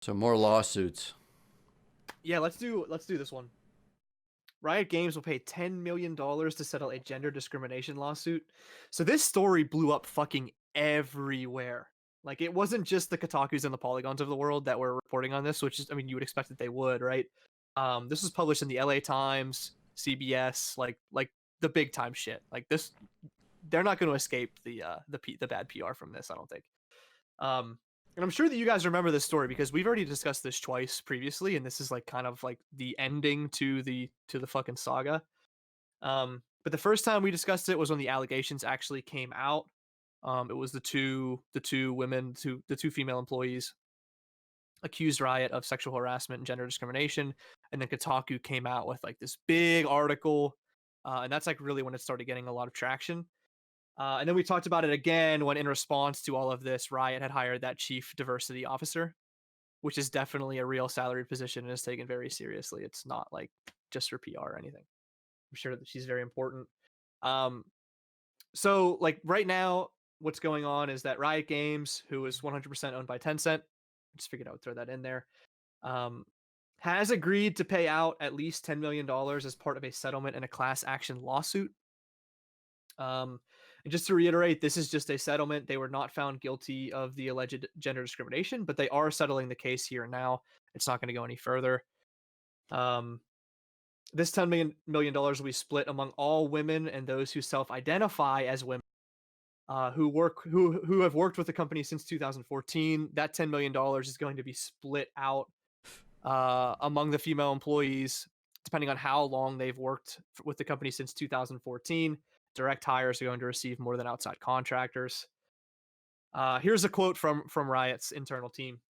So more lawsuits. Yeah, let's do this one. Riot Games will pay $10 million to settle a gender discrimination lawsuit. So this story blew up fucking everywhere. Like, it wasn't just the Kotakus and the Polygons of the world that were reporting on this, which is, I mean, you would expect that they would, right? This was published in the LA Times, CBS, like the big time shit. Like this, they're not going to escape the bad PR from this, I don't think. And I'm sure that you guys remember this story because we've already discussed this twice previously, and this is like kind of like the ending to the fucking saga. But the first time we discussed it was when the allegations actually came out. It was the two female employees accused Riot of sexual harassment and gender discrimination, and then Kotaku came out with like this big article, and that's like really when it started getting a lot of traction. And then we talked about it again when, in response to all of this, Riot had hired that chief diversity officer, which is definitely a real salaried position and is taken very seriously. It's not like just for PR or anything. I'm sure that she's very important. Um, so like right now, what's going on is that Riot Games, who is 100% owned by Tencent, just figured I would throw that in there, um, has agreed to pay out at least $10 million as part of a settlement in a class action lawsuit. And just to reiterate, this is just a settlement. They were not found guilty of the alleged gender discrimination, but they are settling the case here and now. It's not going to go any further. Um, this $10 million will be split among all women and those who self-identify as women, who have worked with the company since 2014. That $10 million is going to be split out among the female employees, depending on how long they've worked with the company since 2014. Direct hires are going to receive more than outside contractors. Here's a quote from Riot's internal team.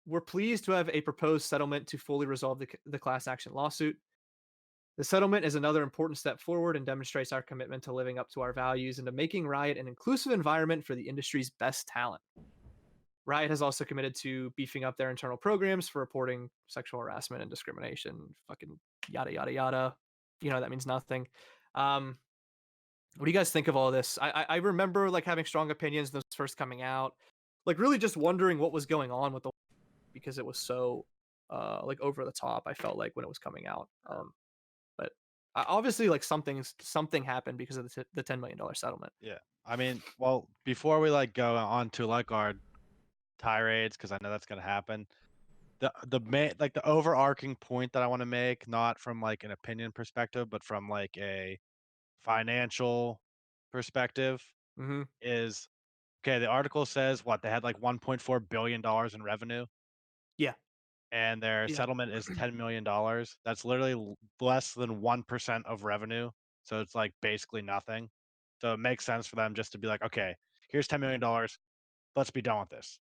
We're pleased to have a proposed settlement to fully resolve the class action lawsuit. The settlement is another important step forward and demonstrates our commitment to living up to our values and to making Riot an inclusive environment for the industry's best talent. Riot has also committed to beefing up their internal programs for reporting sexual harassment and discrimination, fucking yada, yada, yada. You know, that means nothing. What do you guys think of all this? I remember like having strong opinions when this first coming out, like really just wondering what was going on with the, because it was so like over the top. I felt like when it was coming out, but obviously like something happened because of the $10 million settlement. Yeah, I mean, well, before we like go on to like our tirades, because I know that's gonna happen. The main like the overarching point that I want to make, not from like an opinion perspective, but from like a financial perspective, Mm-hmm. is okay. The article says what they had like $1.4 billion in revenue, Yeah. and their Yeah. settlement is $10 million. That's literally less than 1% of revenue. So it's like basically nothing. So it makes sense for them just to be like, okay, here's $10 million. Let's be done with this.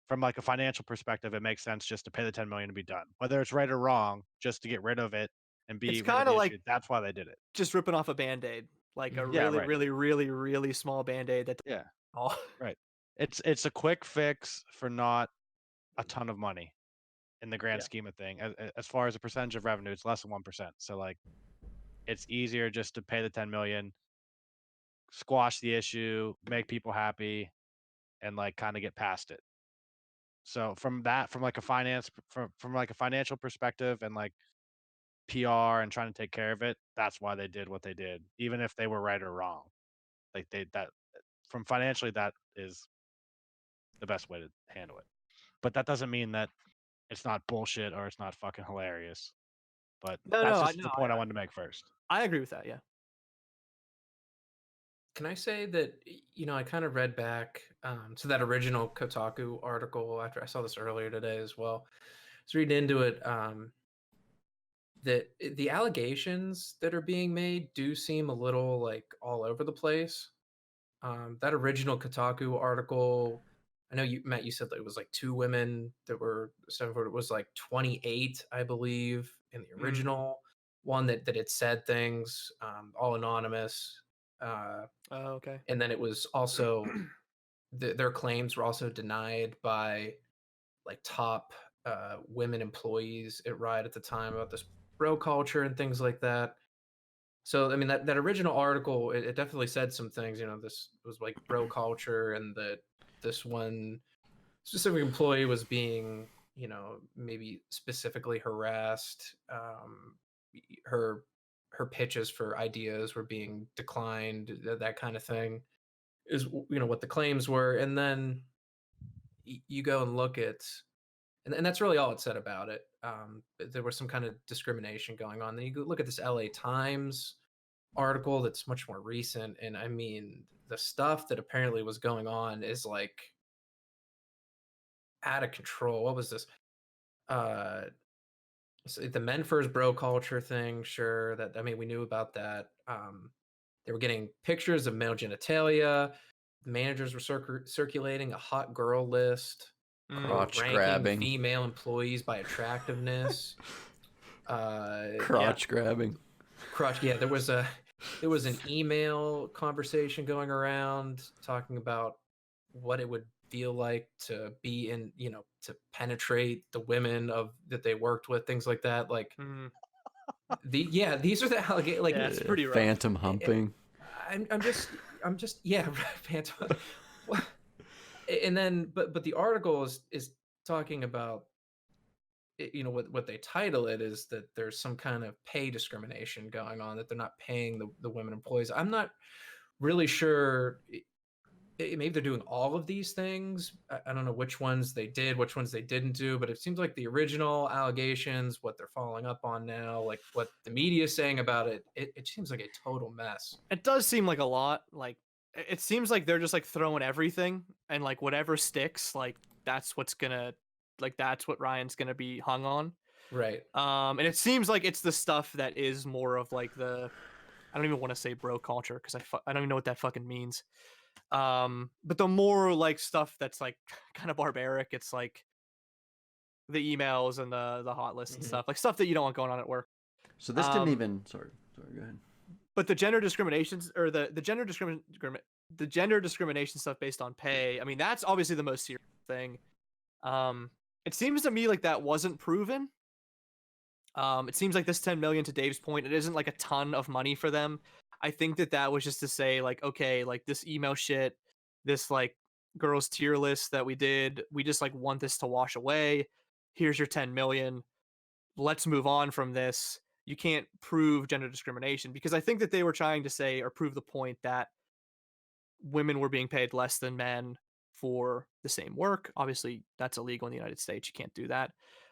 From like a financial perspective, it makes sense just to pay the 10 million to be done. Whether it's right or wrong, just to get rid of it and It's be rid of kind the of issue. like That's why they did it. just ripping off a band-aid, like a Yeah, really, right. really, really, really small band-aid that. Yeah, Oh. right. It's a quick fix for not a ton of money in the grand Yeah. scheme of thing. As far as a percentage of revenue, it's less than 1%. So like, it's easier just to pay the 10 million, squash the issue, make people happy, and like kind of get past it. So from that, from like a from like a financial perspective and like PR and trying to take care of it, that's why they did what they did, even if they were right or wrong. Like they that from financially, that is the best way to handle it. But that doesn't mean that it's not bullshit or it's not fucking hilarious. But No, that's no, just the point I wanted to make first. I agree with that. Yeah. Can I say that, I kind of read back to that original Kotaku article after I saw this earlier today as well. I was reading into it, that the allegations that are being made do seem a little like all over the place. That original Kotaku article, I know Matt, you said that it was like two women that were 7 foot. It was like 28, I believe, in the original one that had said things, all anonymous. Okay. And then it was also their claims were also denied by like top women employees at Riot at the time about this bro culture and things like that. So I mean that original article, it definitely said some things. This was like bro culture, and that this one specific employee was being, maybe specifically harassed. Her pitches for ideas were being declined, that kind of thing is what the claims were. And then you go and look at, and that's really all it said about it. There was some kind of discrimination going on. Then you go look at this LA Times article that's much more recent, and I mean, the stuff that apparently was going on is like out of control. What was this? Uh, so the men first bro culture thing. Sure, that, I mean, we knew about that. They were getting pictures of male genitalia. The managers were circulating a hot girl list. Crotch Ranking grabbing. female employees by attractiveness. Crotch grabbing. Crotch. Yeah, there was an email conversation going around talking about what it would feel like to be in, to penetrate the women that they worked with, things like that. Like these are the allegations. Like, Yeah, it's pretty rough. Phantom humping. I'm just yeah, phantom. And then, but the article is talking about, what they title it is that there's some kind of pay discrimination going on, that they're not paying the women employees. I'm not really sure. Maybe they're doing all of these things. I don't know which ones they did, which ones they didn't do, but it seems like the original allegations, what they're following up on now, like what the media is saying about it, it seems like a total mess. It does seem like a lot. Like, it seems like they're just like throwing everything, and like whatever sticks, like that's what Ryan's gonna be hung on. Right. And it seems like it's the stuff that is more of like I don't even want to say bro culture, because I don't even know what that fucking means. But the more like stuff that's like kind of barbaric, it's like the emails and the hot lists and stuff, like stuff that you don't want going on at work. So this didn't even. Sorry, go ahead. But the gender discriminations, or the gender discrimination stuff based on pay, I mean, that's obviously the most serious thing. It seems to me like that wasn't proven. It seems like this 10 million, to Dave's point, it isn't like a ton of money for them. I think that was just to say, like, okay, like this email shit, this like girls tier list that we did, we just like want this to wash away. Here's your 10 million. Let's move on from this. You can't prove gender discrimination, because I think that they were trying to say or prove the point that women were being paid less than men for the same work. Obviously, that's illegal in the United States. You can't do that.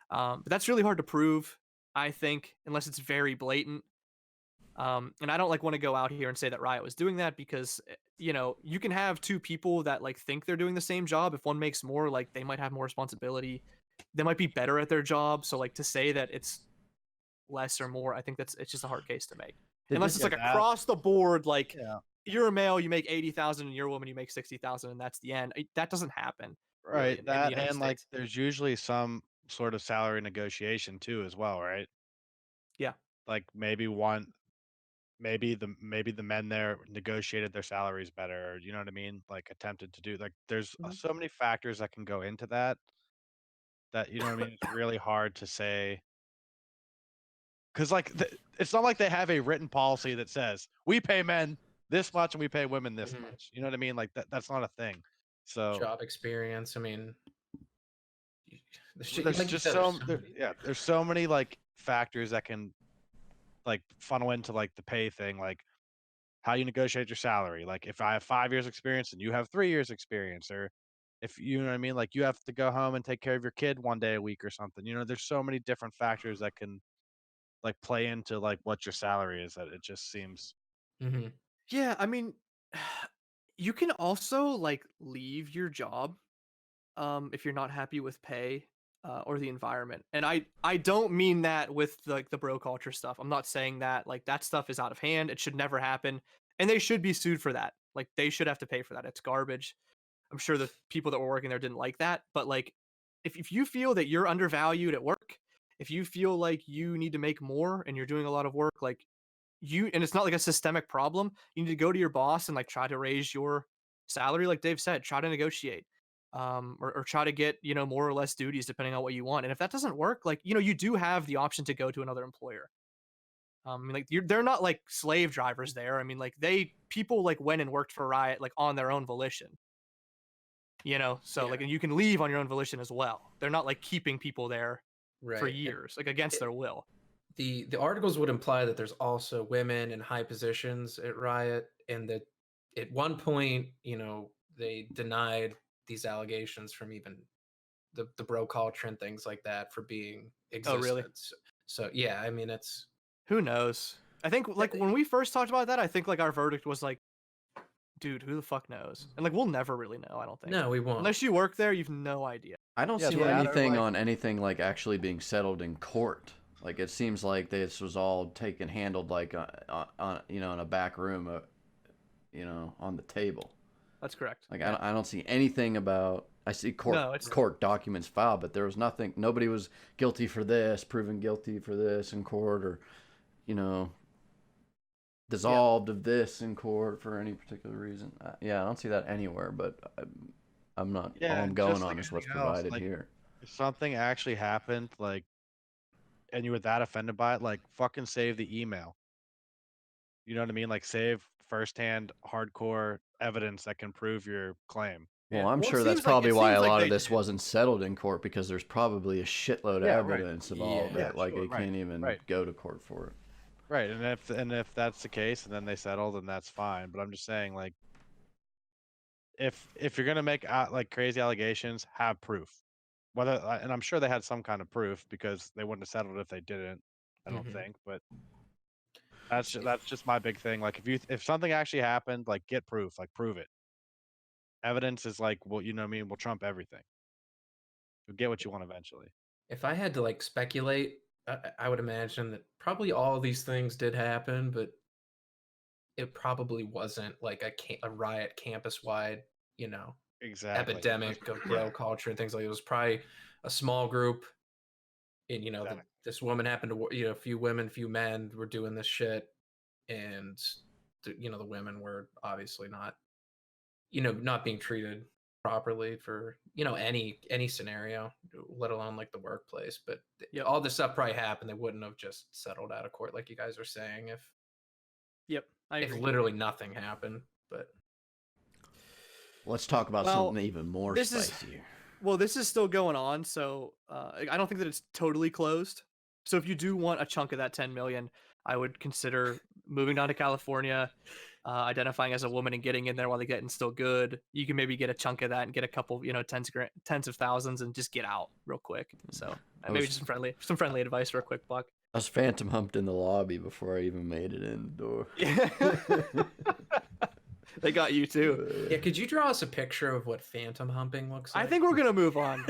But that's really hard to prove, I think, unless it's very blatant. And I don't like want to go out here and say that Riot was doing that, because you can have two people that like think they're doing the same job. If one makes more, like they might have more responsibility. They might be better at their job. So like to say that it's less or more, I think it's just a hard case to make. Unless it's like across the board, like you're a male, you make 80,000, and you're a woman, you make 60,000, and that's the end. That doesn't happen. Right. Really, in the That, United and like States. there's usually some sort of salary negotiation too as well, right? Yeah. Like maybe the men there negotiated their salaries better, or you know what I mean? Like attempted to do, like there's so many factors that can go into that you know what I mean? It's really hard to say. Because like it's not like they have a written policy that says we pay men this much and we pay women this much. You know what I mean? Like that's not a thing. So Job experience. I mean, there's like just there's so many like factors that can like funnel into like the pay thing, like how you negotiate your salary. Like if I have 5 years experience and you have 3 years experience, or if you know what I mean, like you have to go home and take care of your kid one day a week or something. You know, there's so many different factors that can like play into like what your salary is, that it just seems. Yeah, I mean, you can also like leave your job if you're not happy with pay or the environment. And I don't mean that with like the bro culture stuff. I'm not saying that. Like that stuff is out of hand. It should never happen. And they should be sued for that. Like they should have to pay for that. It's garbage. I'm sure the people that were working there didn't like that. But like if you feel that you're undervalued at work, if you feel like you need to make more and you're doing a lot of work, like and it's not like a systemic problem, you need to go to your boss and like try to raise your salary. Like Dave said, try to negotiate. Or try to get, more or less duties depending on what you want. And if that doesn't work, like, you do have the option to go to another employer. I mean, like they're not like slave drivers there. I mean, like people like went and worked for Riot like on their own volition. You know, so Yeah. like, and you can leave on your own volition as well. They're not like keeping people there Right. for years, like against their will. The articles would imply that there's also women in high positions at Riot, and that at one point, they denied these allegations from even the bro culture and things like that for being Oh, really? existed. So yeah, I mean, it's Who knows? I think like when we first talked about that, I think like our verdict was like, dude, who the fuck knows? And like we'll never really know, I don't think. no, we won't. Unless you work there, you've no idea. I don't Yeah, see the latter, anything like- on anything like actually being settled in court. Like it seems like this was all handled like on in a back room, on the table. That's correct. Like I don't see anything about. I see court documents filed, but there was nothing. Nobody was guilty for this, proven guilty for this in court, or dissolved of this in court for any particular reason. I don't see that anywhere. But I'm not. Yeah, all I'm and going just on like is what's anything else, provided like, here. If something actually happened, like, and you were that offended by it, like, fucking save the email. You know what I mean? Like, save firsthand, hardcore evidence that can prove your claim. Well, Yeah. I'm Well, it sure that's seems like- probably it why seems a like lot they of this did. wasn't settled in court, because there's probably a shitload of Yeah, right. evidence of all Yeah, of it. Like sure, you can't even right. go to court for it. Right, and if that's the case, and then they settle, then that's fine. But I'm just saying, like, if you're gonna make like crazy allegations, have proof. Whether and I'm sure they had some kind of proof, because they wouldn't have settled if they didn't. I don't Mhm. think, but that's just my big thing. Like, if something actually happened, like, get proof, like, prove it. Evidence is like, well, you know what I mean, will trump everything. You'll get what you want eventually. If I had to like speculate, I would imagine that probably all these things did happen, but it probably wasn't like a riot campus wide, Exactly. epidemic of bro culture and things like that. It was probably a small group, and Exactly. this woman happened to, a few women, few men were doing this shit, and the women were obviously not, not being treated properly for any scenario, let alone like the workplace. But all this stuff probably happened. They wouldn't have just settled out of court like you guys are saying if I agree. literally nothing happened. But Let's talk about Well, something even more this is- spicier. Well, this is still going on, so I don't think that it's totally closed. So if you do want a chunk of that 10 million, I would consider moving down to California, identifying as a woman and getting in there while the getting's still good. You can maybe get a chunk of that and get a couple, tens of thousands, and just get out real quick. So maybe just some friendly advice for a quick buck. I was phantom humped in the lobby before I even made it in the door. Yeah. They got you too. yeah, could you draw us a picture of what phantom humping looks like? I think we're gonna move on.